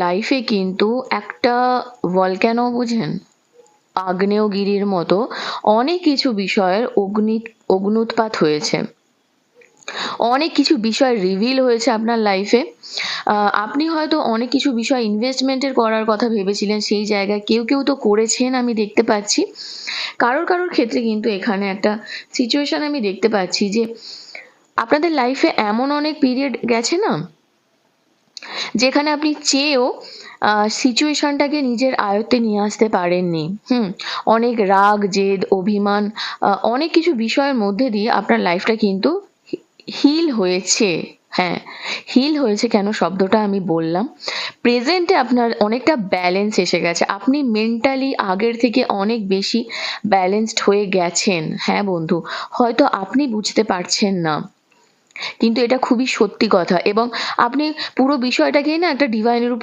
লাইফে কিন্তু একটা ভলক্যানো বুঝেন, আগ্নেয়গিরির মতো অনেক কিছু বিষয়ের অগ্নুৎপাত হয়েছে, অনেক কিছু বিষয় রিভিল হয়েছে আপনার লাইফে। আপনি হয়তো অনেক কিছু বিষয় ইনভেস্টমেন্টের করার কথা ভেবেছিলেন, সেই জায়গায় কেউ কেউ তো করেছেন আমি দেখতে পাচ্ছি। কারোর কারোর ক্ষেত্রে কিন্তু এখানে একটা সিচুয়েশন আমি দেখতে পাচ্ছি যে আপনাদের লাইফে এমন অনেক পিরিয়ড গেছে না, যেখানে আপনি চেয়েও সিচুয়েশনটাকে নিজের আয়ত্তে নিয়ে আসতে পারেননি। অনেক রাগ, জেদ, অভিমান, অনেক কিছু বিষয়ের মধ্যে দিয়ে আপনার লাইফটা কিন্তু হিল হয়েছে। হ্যাঁ, হিল হয়েছে কেন শব্দটা আমি বললাম, প্রেজেন্টে আপনার অনেকটা ব্যালেন্স এসে গেছে, আপনি মেন্টালি আগের থেকে অনেক বেশি ব্যালেন্সড হয়ে গেছেন। হ্যাঁ বন্ধু, হয়তো আপনি বুঝতে পারছেন না, কিন্তু এটা খুবই সত্যি কথা। এবং আপনি পুরো বিষয়টাকেই না একটা ডিভাইনের উপর